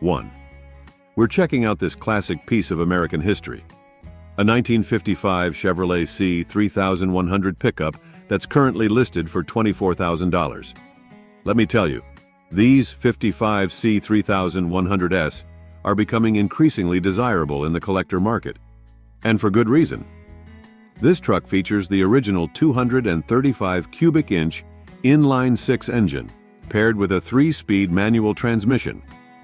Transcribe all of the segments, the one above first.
1. We're checking out this classic piece of American history. A 1955 Chevrolet C3100 pickup that's currently listed for $24,000. Let me tell you, these 55 C3100s are becoming increasingly desirable in the collector market. And for good reason. This truck features the original 235 cubic inch inline-six engine, paired with a 3-speed manual transmission,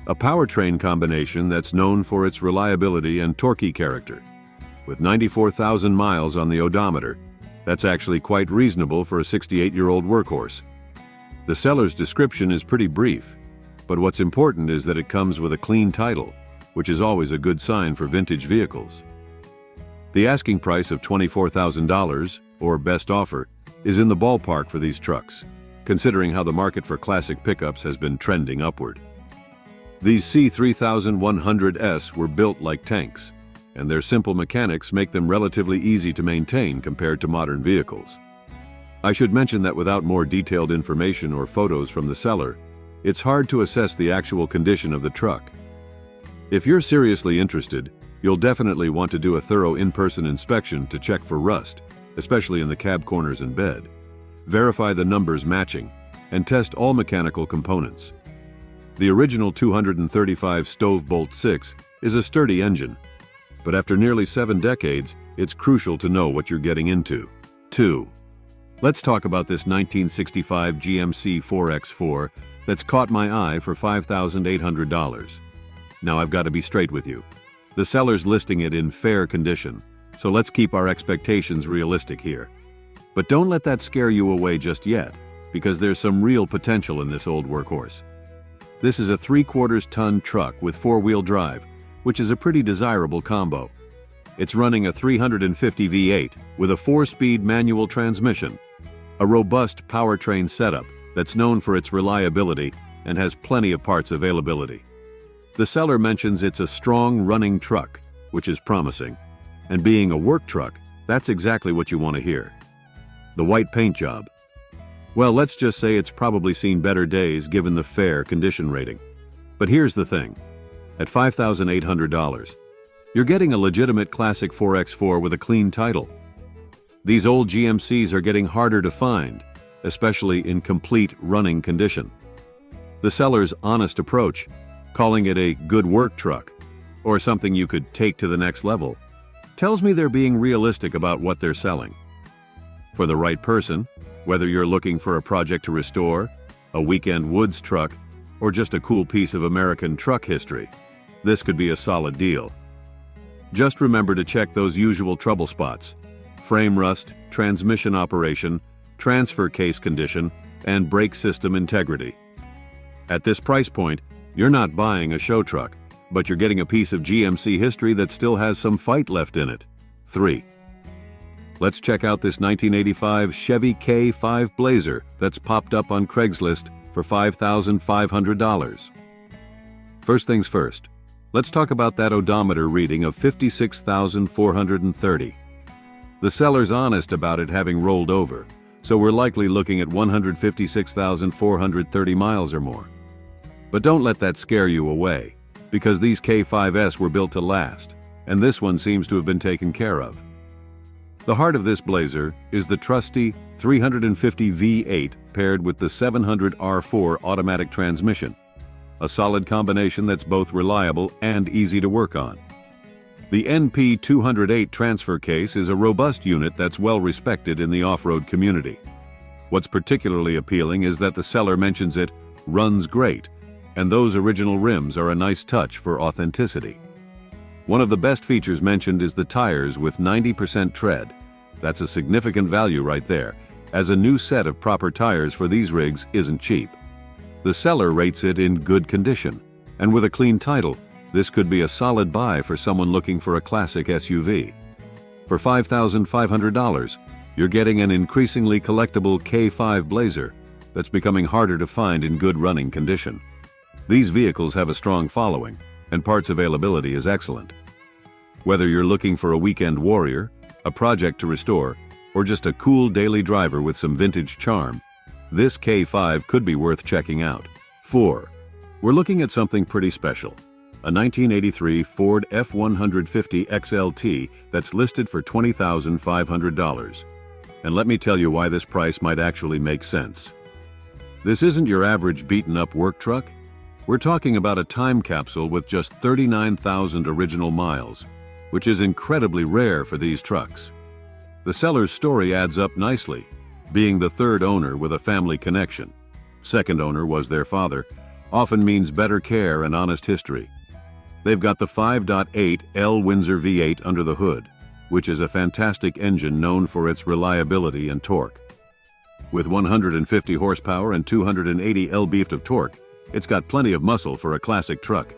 a powertrain combination that's known for its reliability and torquey character. With 94,000 miles on the odometer, that's actually quite reasonable for a 68-year-old workhorse. The seller's description is pretty brief, but what's important is that it comes with a clean title, which is always a good sign for vintage vehicles. The asking price of $24,000, or best offer, is in the ballpark for these trucks, considering how the market for classic pickups has been trending upward. These C3100s were built like tanks, and their simple mechanics make them relatively easy to maintain compared to modern vehicles. I should mention that without more detailed information or photos from the seller, it's hard to assess the actual condition of the truck. If you're seriously interested, you'll definitely want to do a thorough in-person inspection to check for rust, especially in the cab corners and bed. Verify the numbers matching, and test all mechanical components. The original 235 Stove-Bolt 6 is a sturdy engine, but after nearly 7 decades, it's crucial to know what you're getting into. 2. Let's talk about this 1965 GMC 4X4 that's caught my eye for $5,800. Now I've got to be straight with you. The seller's listing it in fair condition, so let's keep our expectations realistic here. But don't let that scare you away just yet, because there's some real potential in this old workhorse. This is a 3/4 ton truck with 4-wheel drive, which is a pretty desirable combo. It's running a 350 V8 with a 4-speed manual transmission, a robust powertrain setup that's known for its reliability and has plenty of parts availability. The seller mentions it's a strong running truck, which is promising. And being a work truck, that's exactly what you want to hear. The white paint job. Well, let's just say it's probably seen better days given the fair condition rating. But here's the thing. At $5,800, you're getting a legitimate classic 4X4 with a clean title. These old GMCs are getting harder to find, especially in complete running condition. The seller's honest approach, calling it a good work truck, or something you could take to the next level, tells me they're being realistic about what they're selling. For the right person, whether you're looking for a project to restore, a weekend woods truck, or just a cool piece of American truck history, this could be a solid deal. Just remember to check those usual trouble spots: frame rust, transmission operation, transfer case condition, and brake system integrity. At this price point, you're not buying a show truck, but you're getting a piece of GMC history that still has some fight left in it. 3. Let's check out this 1985 Chevy K5 Blazer that's popped up on Craigslist for $5,500. First things first, let's talk about that odometer reading of 56,430. The seller's honest about it having rolled over, so we're likely looking at 156,430 miles or more. But don't let that scare you away, because these K5s were built to last, and this one seems to have been taken care of. The heart of this Blazer is the trusty 350 V8 paired with the 700 R4 automatic transmission, a solid combination that's both reliable and easy to work on. The NP208 transfer case is a robust unit that's well respected in the off-road community. What's particularly appealing is that the seller mentions it runs great, and those original rims are a nice touch for authenticity. One of the best features mentioned is the tires with 90% tread. That's a significant value right there, as a new set of proper tires for these rigs isn't cheap. The seller rates it in good condition, and with a clean title, this could be a solid buy for someone looking for a classic SUV. For $5,500, you're getting an increasingly collectible K5 Blazer that's becoming harder to find in good running condition. These vehicles have a strong following, and parts availability is excellent. Whether you're looking for a weekend warrior, a project to restore, or just a cool daily driver with some vintage charm, this K5 could be worth checking out. 4. We're looking at something pretty special. A 1983 Ford F-150 XLT that's listed for $20,500. And let me tell you why this price might actually make sense. This isn't your average beaten-up work truck. We're talking about a time capsule with just 39,000 original miles, which is incredibly rare for these trucks. The seller's story adds up nicely, being the third owner with a family connection. Second owner was their father, often means better care and honest history. They've got the 5.8 L Windsor V8 under the hood, which is a fantastic engine known for its reliability and torque. With 150 horsepower and 280 lb of torque, it's got plenty of muscle for a classic truck.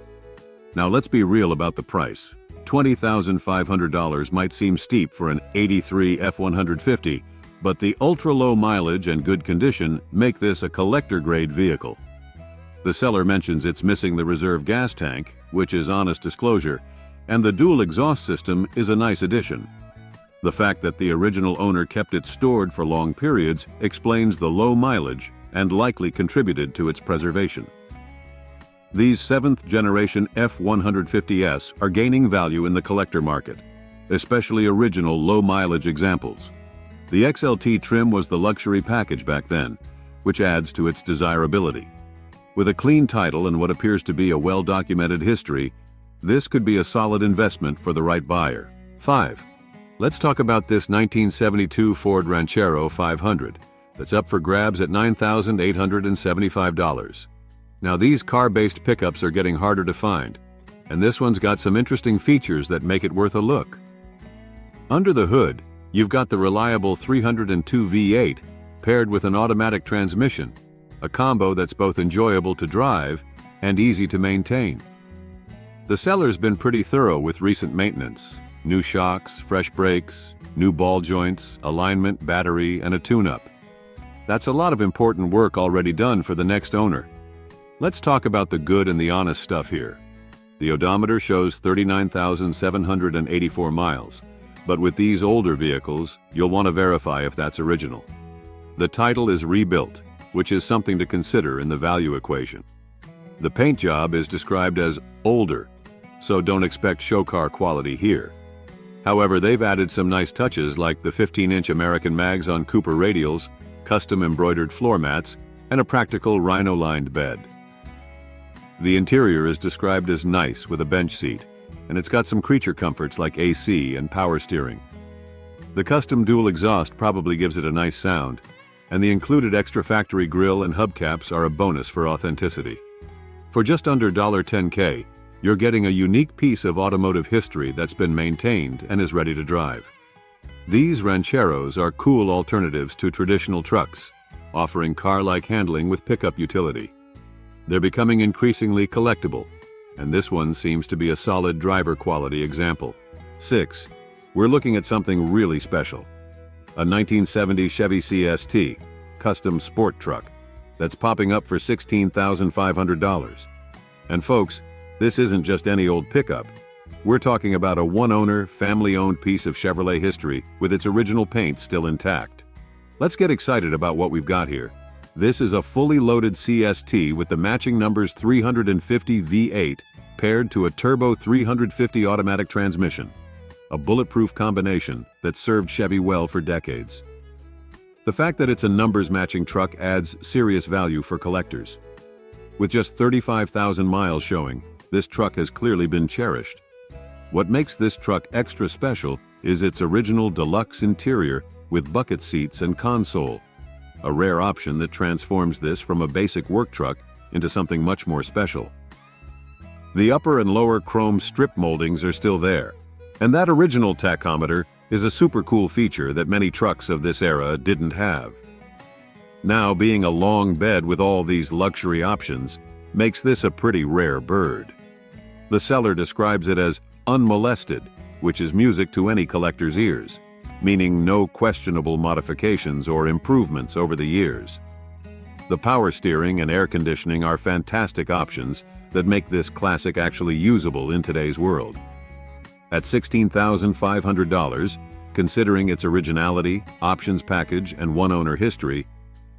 Now let's be real about the price. $20,500 might seem steep for an 83 F-150, but the ultra-low mileage and good condition make this a collector-grade vehicle. The seller mentions it's missing the reserve gas tank, which is honest disclosure, and the dual exhaust system is a nice addition. The fact that the original owner kept it stored for long periods explains the low mileage and likely contributed to its preservation. These 7th-generation F-150s are gaining value in the collector market, especially original low-mileage examples. The XLT trim was the luxury package back then, which adds to its desirability. With a clean title and what appears to be a well-documented history, this could be a solid investment for the right buyer. 5. Let's talk about this 1972 Ford Ranchero 500 that's up for grabs at $9,875. Now these car-based pickups are getting harder to find, and this one's got some interesting features that make it worth a look. Under the hood, you've got the reliable 302 V8 paired with an automatic transmission, a combo that's both enjoyable to drive and easy to maintain. The seller's been pretty thorough with recent maintenance. New shocks, fresh brakes, new ball joints, alignment, battery, and a tune-up. That's a lot of important work already done for the next owner. Let's talk about the good and the honest stuff here. The odometer shows 39,784 miles, but with these older vehicles, you'll want to verify if that's original. The title is rebuilt, which is something to consider in the value equation. The paint job is described as older, so don't expect show car quality here. However, they've added some nice touches like the 15-inch American mags on Cooper radials, custom embroidered floor mats, and a practical rhino-lined bed. The interior is described as nice with a bench seat, and it's got some creature comforts like AC and power steering. The custom dual exhaust probably gives it a nice sound, and the included extra factory grille and hubcaps are a bonus for authenticity. For just under $10K, you're getting a unique piece of automotive history that's been maintained and is ready to drive. These Rancheros are cool alternatives to traditional trucks, offering car-like handling with pickup utility. They're becoming increasingly collectible, and this one seems to be a solid driver quality example. 6. We're looking at something really special. A 1970 Chevy CST, custom sport truck, that's popping up for $16,500. And folks, this isn't just any old pickup. We're talking about a one-owner, family-owned piece of Chevrolet history with its original paint still intact. Let's get excited about what we've got here. This is a fully loaded CST with the matching numbers 350 V8 paired to a turbo 350 automatic transmission, a bulletproof combination that served Chevy well for decades. The fact that it's a numbers-matching truck adds serious value for collectors. With just 35,000 miles showing, this truck has clearly been cherished. What makes this truck extra special is its original deluxe interior with bucket seats and console, a rare option that transforms this from a basic work truck into something much more special. The upper and lower chrome strip moldings are still there, and that original tachometer is a super cool feature that many trucks of this era didn't have. Now, being a long bed with all these luxury options makes this a pretty rare bird. The seller describes it as unmolested, which is music to any collector's ears, meaning no questionable modifications or improvements over the years. The power steering and air conditioning are fantastic options that make this classic actually usable in today's world. At $16,500, considering its originality, options package, and one-owner history,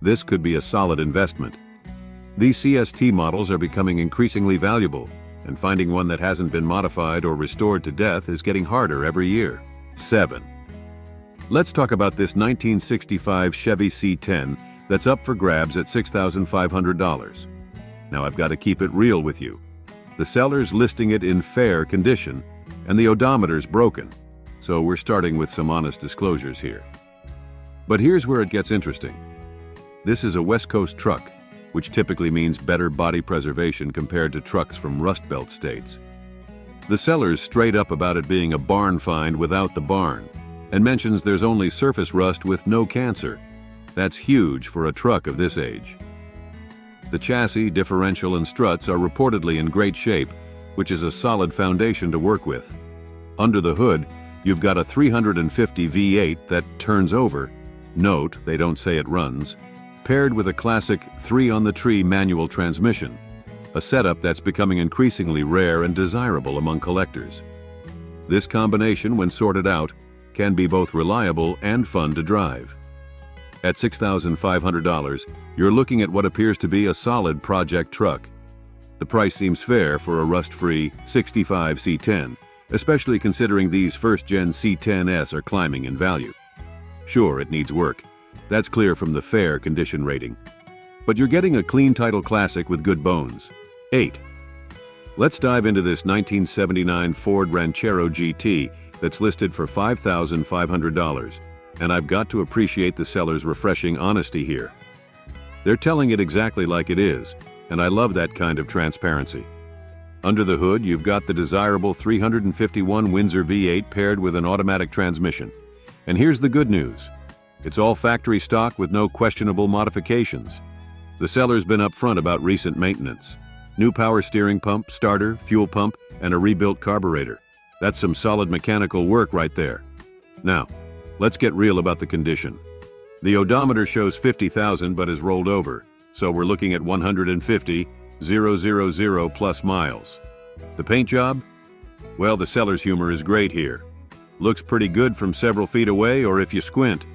this could be a solid investment. These CST models are becoming increasingly valuable, and finding one that hasn't been modified or restored to death is getting harder every year. 7. Let's talk about this 1965 Chevy C10 that's up for grabs at $6,500. Now I've got to keep it real with you. The seller's listing it in fair condition, and the odometer's broken, so we're starting with some honest disclosures here. But here's where it gets interesting. This is a West Coast truck, which typically means better body preservation compared to trucks from Rust Belt states. The seller's straight up about it being a barn find without the barn, and mentions there's only surface rust with no cancer. That's huge for a truck of this age. The chassis, differential, and struts are reportedly in great shape, which is a solid foundation to work with. Under the hood, you've got a 350 V8 that turns over. Note, they don't say it runs. Paired with a classic 3-on-the-tree manual transmission, a setup that's becoming increasingly rare and desirable among collectors. This combination, when sorted out, can be both reliable and fun to drive. At $6,500, you're looking at what appears to be a solid project truck. The price seems fair for a rust-free 65 C10, especially considering these first-gen C10s are climbing in value. Sure, it needs work. That's clear from the fair condition rating. But you're getting a clean title classic with good bones. 8. Let's dive into this 1979 Ford Ranchero GT that's listed for $5,500, and I've got to appreciate the seller's refreshing honesty here. They're telling it exactly like it is, and I love that kind of transparency. Under the hood, you've got the desirable 351 Windsor V8 paired with an automatic transmission. And here's the good news. It's all factory stock with no questionable modifications. The seller's been upfront about recent maintenance. New power steering pump, starter, fuel pump, and a rebuilt carburetor. That's some solid mechanical work right there. Now, let's get real about the condition. The odometer shows 50,000 but is rolled over, so we're looking at 150,000 plus miles. The paint job? Well, the seller's humor is great here. Looks pretty good from several feet away or if you squint.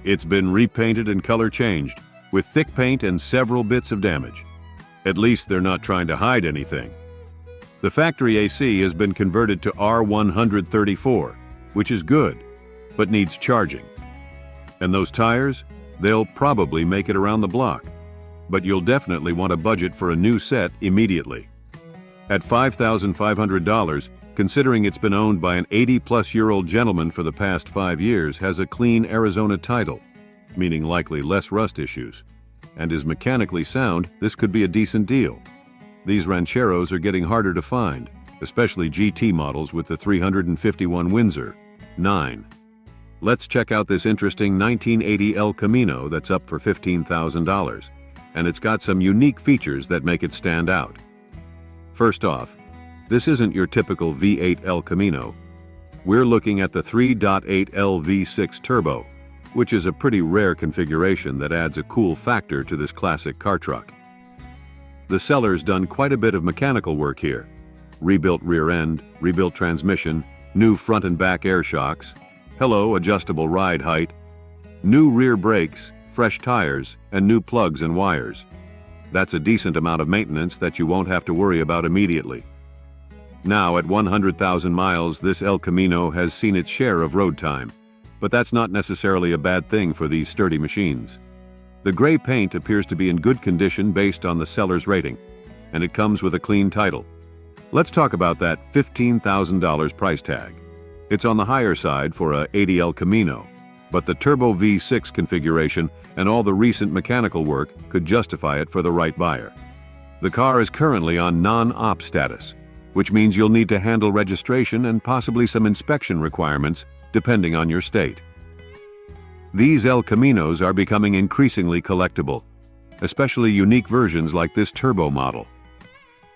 It's been repainted and color changed, with thick paint and several bits of damage. At least they're not trying to hide anything. The factory AC has been converted to R134, which is good, but needs charging. And those tires? They'll probably make it around the block, but you'll definitely want to budget for a new set immediately. At $5,500, considering it's been owned by an 80-plus-year-old gentleman for the past 5 years, has a clean Arizona title, meaning likely less rust issues, and is mechanically sound, this could be a decent deal. These Rancheros are getting harder to find, especially GT models with the 351 Windsor. 9. Let's check out this interesting 1980 El Camino that's up for $15,000, and it's got some unique features that make it stand out. First off, this isn't your typical V8 El Camino. We're looking at the 3.8L V6 Turbo, which is a pretty rare configuration that adds a cool factor to this classic car truck. The seller's done quite a bit of mechanical work here. Rebuilt rear end, rebuilt transmission, new front and back air shocks, adjustable ride height, new rear brakes, fresh tires, and new plugs and wires. That's a decent amount of maintenance that you won't have to worry about immediately. Now, at 100,000 miles, this El Camino has seen its share of road time, but that's not necessarily a bad thing for these sturdy machines. The gray paint appears to be in good condition based on the seller's rating, and it comes with a clean title. Let's talk about that $15,000 price tag. It's on the higher side for a 80 El Camino, but the Turbo V6 configuration and all the recent mechanical work could justify it for the right buyer. The car is currently on non-op status, which means you'll need to handle registration and possibly some inspection requirements depending on your state. These El Caminos are becoming increasingly collectible, especially unique versions like this turbo model.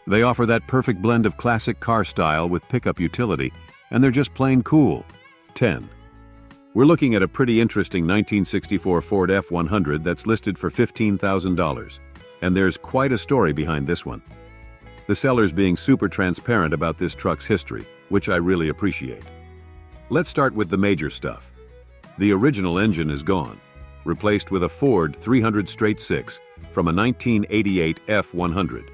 They offer that perfect blend of classic car style with pickup utility, and they're just plain cool. 10. We're looking at a pretty interesting 1964 Ford F100 that's listed for $15,000, and there's quite a story behind this one. The seller's being super transparent about this truck's history, which I really appreciate. Let's start with the major stuff. The original engine is gone. replaced with a Ford 300 straight 6 from a 1988 F100.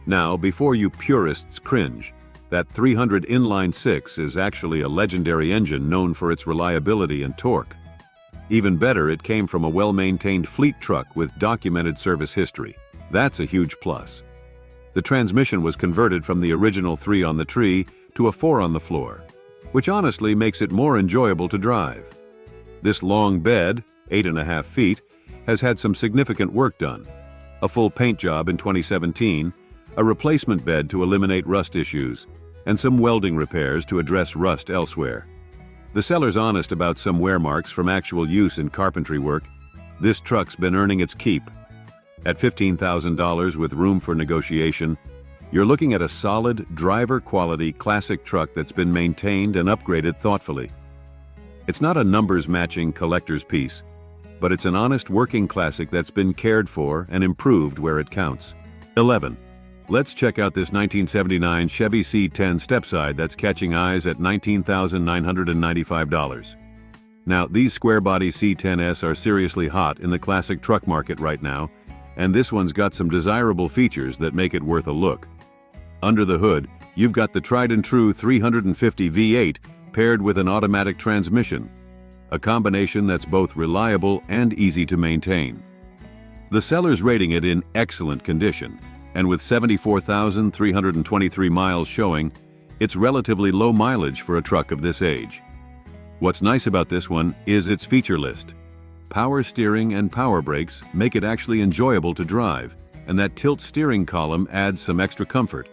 Now, before you purists cringe, that 300 inline 6 is actually a legendary engine known for its reliability and torque. Even better, it came from a well-maintained fleet truck with documented service history. That's a huge plus. The transmission was converted from the original 3 on the tree to a 4 on the floor, which honestly makes it more enjoyable to drive. This long bed, 8.5 feet, has had some significant work done. A full paint job in 2017, a replacement bed to eliminate rust issues, and some welding repairs to address rust elsewhere. The seller's honest about some wear marks from actual use in carpentry work. This truck's been earning its keep. At $15,000 with room for negotiation, you're looking at a solid, driver-quality classic truck that's been maintained and upgraded thoughtfully. It's not a numbers-matching collector's piece, but it's an honest working classic that's been cared for and improved where it counts. 11. Let's check out this 1979 Chevy C10 stepside that's catching eyes at $19,995. Now, these square-body C10s are seriously hot in the classic truck market right now, and this one's got some desirable features that make it worth a look. Under the hood, you've got the tried-and-true 350 V8 paired with an automatic transmission, a combination that's both reliable and easy to maintain. The seller's rating it in excellent condition, and with 74,323 miles showing, it's relatively low mileage for a truck of this age. What's nice about this one is its feature list. Power steering and power brakes make it actually enjoyable to drive, and that tilt steering column adds some extra comfort.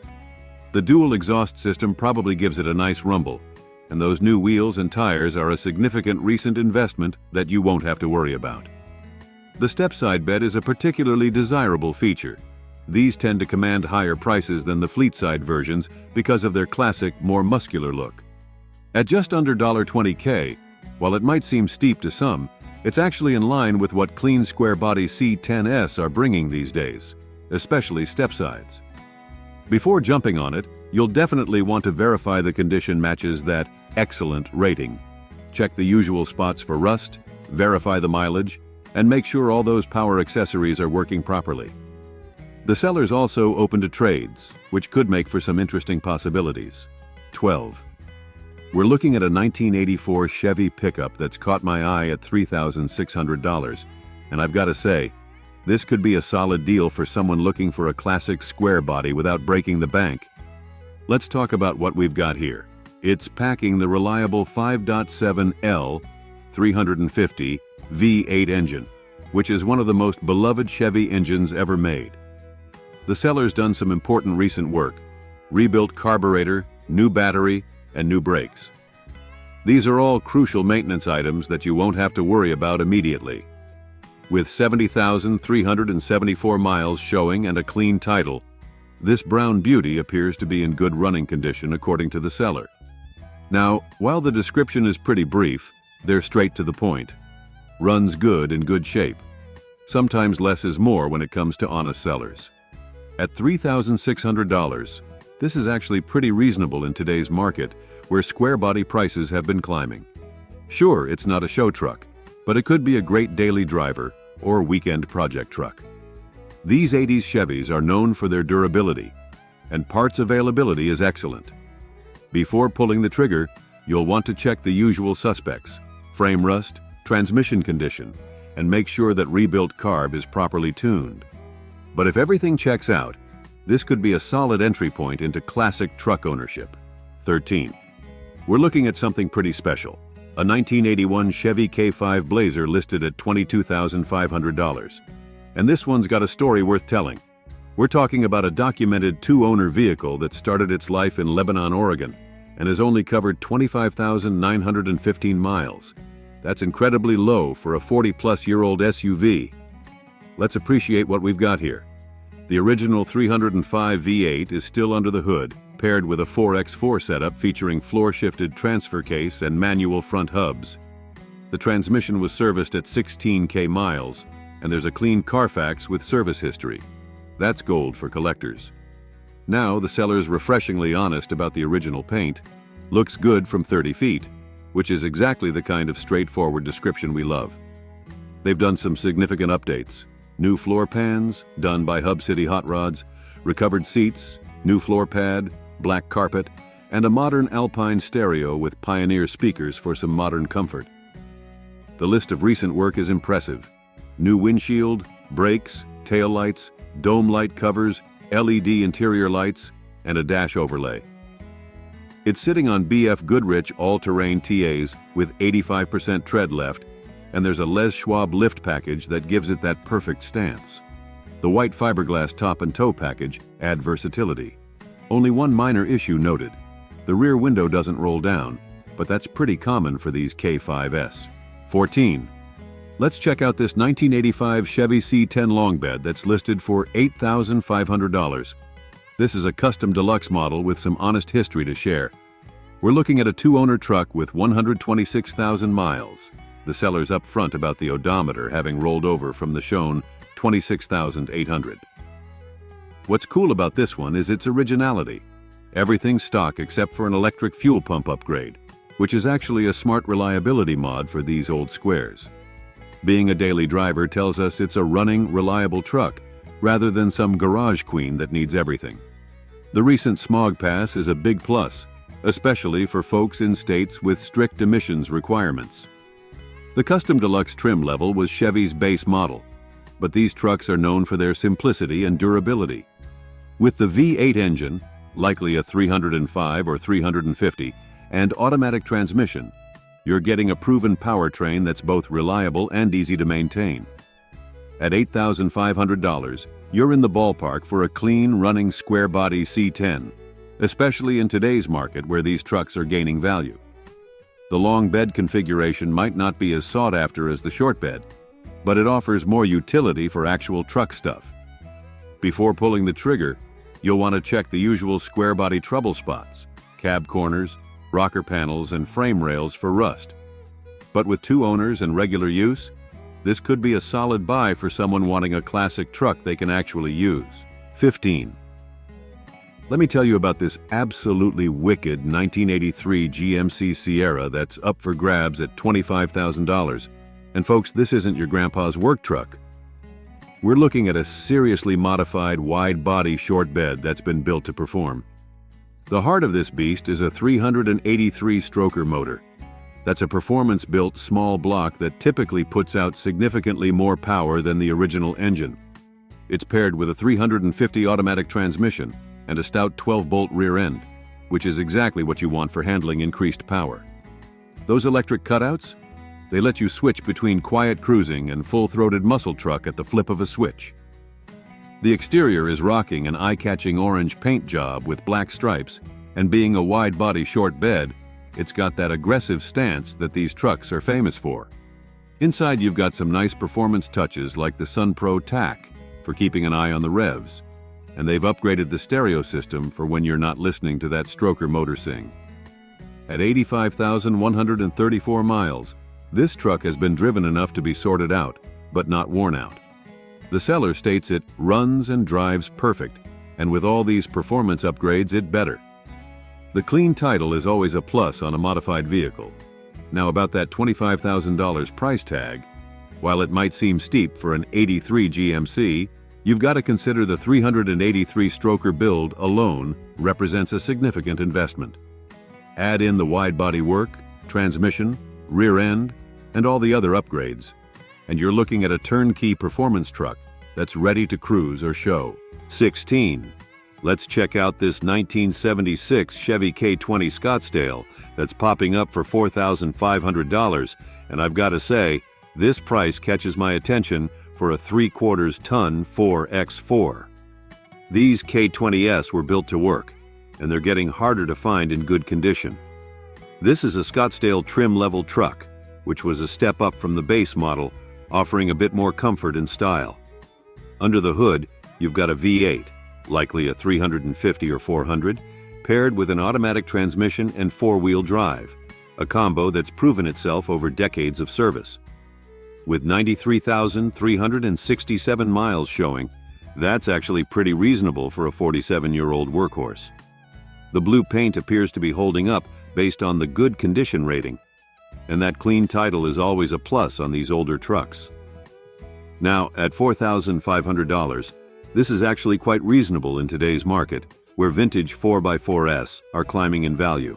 The dual exhaust system probably gives it a nice rumble, and those new wheels and tires are a significant recent investment that you won't have to worry about. The step-side bed is a particularly desirable feature. These tend to command higher prices than the fleet-side versions because of their classic, more muscular look. At just under $20K, while it might seem steep to some, it's actually in line with what clean square-body C10s are bringing these days, especially step-sides. Before jumping on it, you'll definitely want to verify the condition matches that excellent rating. Check the usual spots for rust, verify the mileage, and make sure all those power accessories are working properly. The seller's also open to trades, which could make for some interesting possibilities. 12. We're looking at a 1984 Chevy pickup that's caught my eye at $3,600, and I've got to say, this could be a solid deal for someone looking for a classic square body without breaking the bank. Let's talk about what we've got here. It's packing the reliable 5.7L 350 V8 engine, which is one of the most beloved Chevy engines ever made. The seller's done some important recent work: rebuilt carburetor, new battery, and new brakes. These are all crucial maintenance items that you won't have to worry about immediately. With 70,374 miles showing and a clean title, this brown beauty appears to be in good running condition according to the seller. Now, while the description is pretty brief, they're straight to the point. Runs good in good shape. Sometimes less is more when it comes to honest sellers. At $3,600, this is actually pretty reasonable in today's market, where square body prices have been climbing. Sure, it's not a show truck, but it could be a great daily driver or weekend project truck. These 80s Chevys are known for their durability, and parts availability is excellent. Before pulling the trigger, you'll want to check the usual suspects: frame rust, transmission condition, and make sure that rebuilt carb is properly tuned. But if everything checks out, this could be a solid entry point into classic truck ownership. 13. We're looking at something pretty special. A 1981 Chevy K5 Blazer listed at $22,500. And this one's got a story worth telling. We're talking about a documented two-owner vehicle that started its life in Lebanon, Oregon, and has only covered 25,915 miles. That's incredibly low for a 40-plus-year-old SUV. Let's appreciate what we've got here. The original 305 V8 is still under the hood, paired with a 4x4 setup featuring floor-shifted transfer case and manual front hubs. The transmission was serviced at 16K miles, and there's a clean Carfax with service history. That's gold for collectors. Now, the seller's refreshingly honest about the original paint. Looks good from 30 feet, which is exactly the kind of straightforward description we love. They've done some significant updates. New floor pans, done by Hub City Hot Rods, recovered seats, new floor pad, black carpet, and a modern Alpine stereo with Pioneer speakers for some modern comfort. The list of recent work is impressive. New windshield, brakes, taillights, dome light covers, LED interior lights, and a dash overlay. It's sitting on BF Goodrich all-terrain TAs with 85% tread left, and there's a Les Schwab lift package that gives it that perfect stance. The white fiberglass top and toe package add versatility. Only one minor issue noted. The rear window doesn't roll down, but that's pretty common for these K5S. 14. Let's check out this 1985 Chevy C10 long bed that's listed for $8,500. This is a custom deluxe model with some honest history to share. We're looking at a two-owner truck with 126,000 miles. The seller's up front about the odometer having rolled over from the shown 26,800. What's cool about this one is its originality. Everything's stock except for an electric fuel pump upgrade, which is actually a smart reliability mod for these old squares. Being a daily driver tells us it's a running, reliable truck, rather than some garage queen that needs everything. The recent smog pass is a big plus, especially for folks in states with strict emissions requirements. The custom deluxe trim level was Chevy's base model, but these trucks are known for their simplicity and durability. With the V8 engine, likely a 305 or 350, and automatic transmission, you're getting a proven powertrain that's both reliable and easy to maintain. At $8,500, you're in the ballpark for a clean, running square-body C10, especially in today's market where these trucks are gaining value. The long bed configuration might not be as sought after as the short bed, but it offers more utility for actual truck stuff. Before pulling the trigger, you'll want to check the usual square-body trouble spots, cab corners, rocker panels, and frame rails for rust. But with two owners and regular use, this could be a solid buy for someone wanting a classic truck they can actually use. 15. Let me tell you about this absolutely wicked 1983 GMC Sierra that's up for grabs at $25,000. And folks, this isn't your grandpa's work truck. We're looking at a seriously modified wide-body short bed that's been built to perform. The heart of this beast is a 383-stroker motor. That's a performance-built small block that typically puts out significantly more power than the original engine. It's paired with a 350 automatic transmission and a stout 12-bolt rear end, which is exactly what you want for handling increased power. Those electric cutouts? They let you switch between quiet cruising and full-throated muscle truck at the flip of a switch. The exterior is rocking an eye-catching orange paint job with black stripes, and being a wide-body short bed, it's got that aggressive stance that these trucks are famous for. Inside you've got some nice performance touches like the SunPro TAC for keeping an eye on the revs, and they've upgraded the stereo system for when you're not listening to that stroker motor sing. At 85,134 miles, this truck has been driven enough to be sorted out, but not worn out. The seller states it runs and drives perfect, and with all these performance upgrades, it better. The clean title is always a plus on a modified vehicle. Now about that $25,000 price tag, while it might seem steep for an 83 GMC, you've got to consider the 383-stroker build alone represents a significant investment. Add in the wide-body work, transmission, rear end, and all the other upgrades, and you're looking at a turnkey performance truck that's ready to cruise or show. 16. Let's check out this 1976 Chevy K20 Scottsdale that's popping up for $4,500, and I've got to say, this price catches my attention for a 3/4 ton 4x4. These K20S were built to work, and they're getting harder to find in good condition. This is a Scottsdale trim-level truck, which was a step up from the base model, offering a bit more comfort and style. Under the hood, you've got a V8, likely a 350 or 400, paired with an automatic transmission and four-wheel drive, a combo that's proven itself over decades of service. With 93,367 miles showing, that's actually pretty reasonable for a 47-year-old workhorse. The blue paint appears to be holding up based on the good condition rating, and that clean title is always a plus on these older trucks. Now, at $4,500, this is actually quite reasonable in today's market, where vintage 4x4s are climbing in value.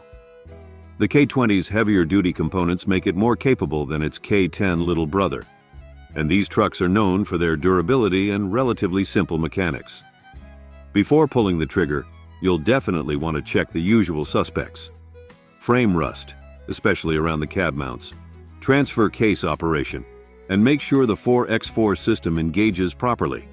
The K20's heavier-duty components make it more capable than its K10 little brother, and these trucks are known for their durability and relatively simple mechanics. Before pulling the trigger, you'll definitely want to check the usual suspects. Frame rust, especially around the cab mounts, transfer case operation, and make sure the 4x4 system engages properly.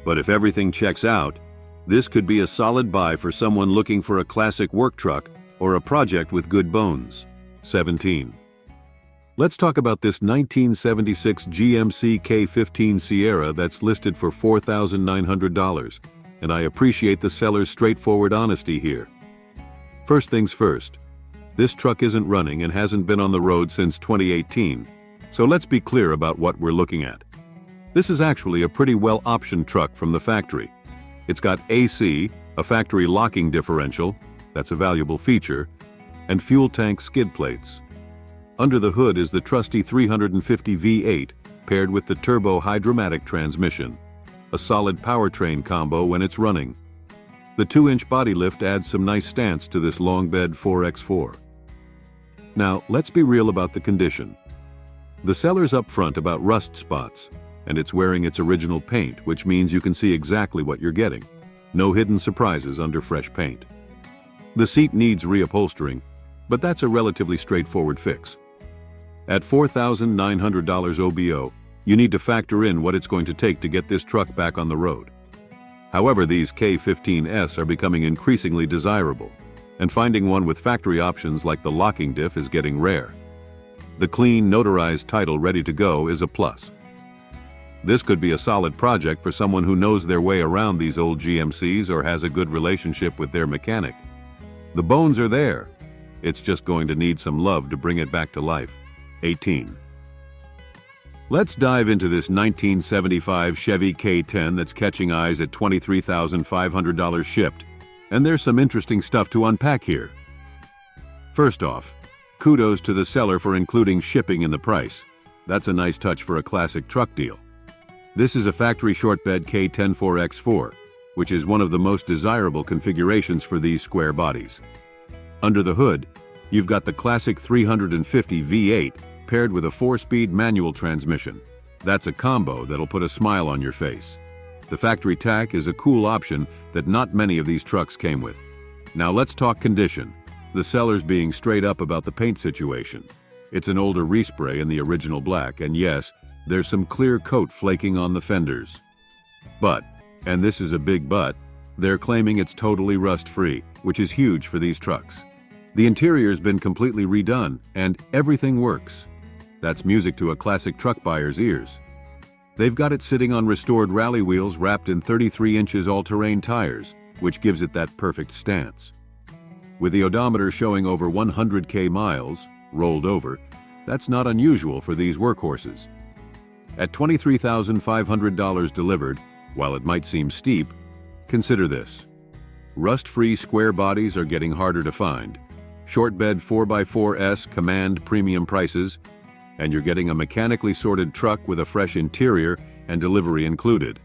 But if everything checks out, this could be a solid buy for someone looking for a classic work truck or a project with good bones. 17. Let's talk about this 1976 GMC K15 Sierra that's listed for $4,900, and I appreciate the seller's straightforward honesty here. First things first, this truck isn't running and hasn't been on the road since 2018, so let's be clear about what we're looking at. This is actually a pretty well-optioned truck from the factory. It's got AC, a factory locking differential, that's a valuable feature, and fuel tank skid plates. Under the hood is the trusty 350 V8 paired with the turbo hydromatic transmission, a solid powertrain combo when it's running. The 2-inch body lift adds some nice stance to this long bed 4x4. Now, let's be real about the condition. The seller's upfront about rust spots, and it's wearing its original paint, which means you can see exactly what you're getting. No hidden surprises under fresh paint. The seat needs reupholstering, but that's a relatively straightforward fix. At $4,900 OBO, you need to factor in what it's going to take to get this truck back on the road. However, these K15s are becoming increasingly desirable, and finding one with factory options like the locking diff is getting rare. The clean, notarized title ready to go is a plus. This could be a solid project for someone who knows their way around these old GMCs or has a good relationship with their mechanic. The bones are there. It's just going to need some love to bring it back to life. 18. Let's dive into this 1975 Chevy K10 that's catching eyes at $23,500 shipped, and there's some interesting stuff to unpack here. First off, kudos to the seller for including shipping in the price. That's a nice touch for a classic truck deal. This is a factory short bed K10 4x4, which is one of the most desirable configurations for these square bodies. Under the hood, you've got the classic 350 V8 paired with a 4-speed manual transmission. That's a combo that'll put a smile on your face. The factory tack is a cool option that not many of these trucks came with. Now let's talk condition. The seller's being straight up about the paint situation. It's an older respray in the original black, and yes, there's some clear coat flaking on the fenders. But, and this is a big but, they're claiming it's totally rust-free, which is huge for these trucks. The interior's been completely redone, and everything works. That's music to a classic truck buyer's ears. They've got it sitting on restored rally wheels wrapped in 33 inches all-terrain tires, which gives it that perfect stance. With the odometer showing over 100K miles, rolled over, that's not unusual for these workhorses. At $23,500 delivered, while it might seem steep, consider this. Rust-free square bodies are getting harder to find. Short bed 4x4s command premium prices, and you're getting a mechanically sorted truck with a fresh interior and delivery included.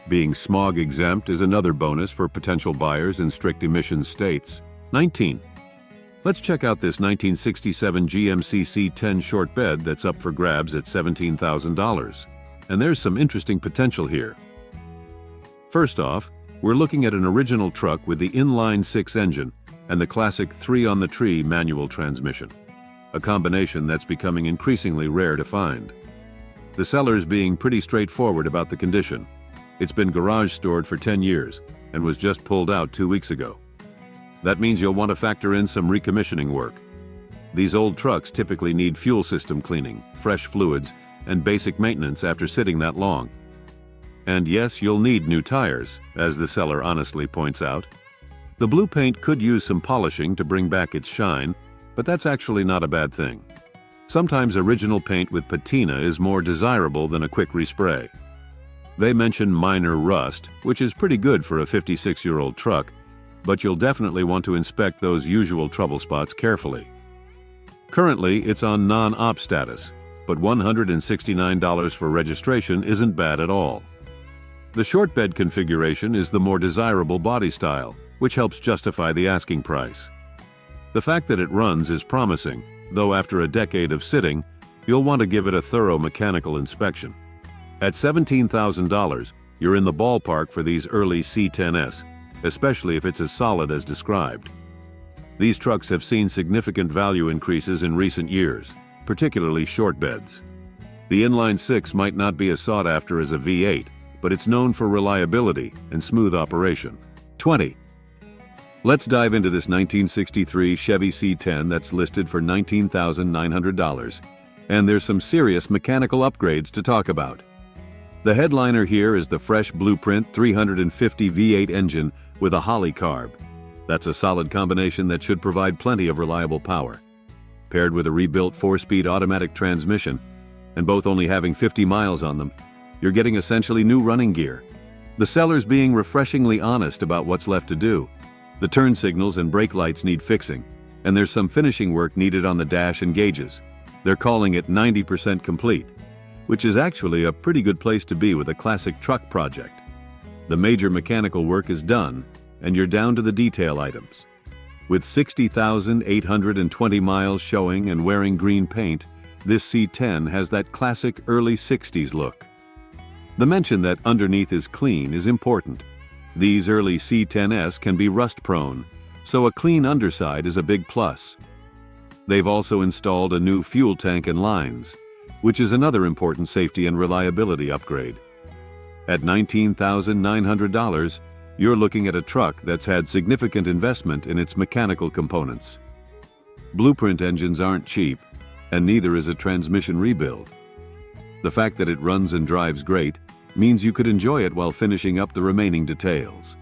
Being smog exempt is another bonus for potential buyers in strict emissions states. 19. Let's check out this 1967 GMC C10 short bed that's up for grabs at $17,000. And there's some interesting potential here. First off, we're looking at an original truck with the inline-6 engine and the classic 3-on-the-tree manual transmission, a combination that's becoming increasingly rare to find. The seller's being pretty straightforward about the condition. It's been garage stored for 10 years and was just pulled out 2 weeks ago. That means you'll want to factor in some recommissioning work. These old trucks typically need fuel system cleaning, fresh fluids, and basic maintenance after sitting that long. And yes, you'll need new tires, as the seller honestly points out. The blue paint could use some polishing to bring back its shine, but that's actually not a bad thing. Sometimes original paint with patina is more desirable than a quick respray. They mention minor rust, which is pretty good for a 56-year-old truck, but you'll definitely want to inspect those usual trouble spots carefully. Currently, it's on non-op status, but $169 for registration isn't bad at all. The short bed configuration is the more desirable body style, which helps justify the asking price. The fact that it runs is promising, though after a decade of sitting, you'll want to give it a thorough mechanical inspection. At $17,000, you're in the ballpark for these early C10s, especially if it's as solid as described. These trucks have seen significant value increases in recent years, particularly short beds. The inline-6 might not be as sought after as a V8, but it's known for reliability and smooth operation. 20. Let's dive into this 1963 Chevy C10 that's listed for $19,900, and there's some serious mechanical upgrades to talk about. The headliner here is the fresh Blueprint 350 V8 engine with a Holly carb. That's a solid combination that should provide plenty of reliable power. Paired with a rebuilt 4-speed automatic transmission, and both only having 50 miles on them, you're getting essentially new running gear. The seller's being refreshingly honest about what's left to do. The turn signals and brake lights need fixing, and there's some finishing work needed on the dash and gauges. They're calling it 90% complete, which is actually a pretty good place to be with a classic truck project. The major mechanical work is done, and you're down to the detail items. With 60,820 miles showing and wearing green paint, this C10 has that classic early 60s look. The mention that underneath is clean is important. These early C10s can be rust-prone, so a clean underside is a big plus. They've also installed a new fuel tank and lines, which is another important safety and reliability upgrade. At $19,900, you're looking at a truck that's had significant investment in its mechanical components. Blueprint engines aren't cheap, and neither is a transmission rebuild. The fact that it runs and drives great means you could enjoy it while finishing up the remaining details.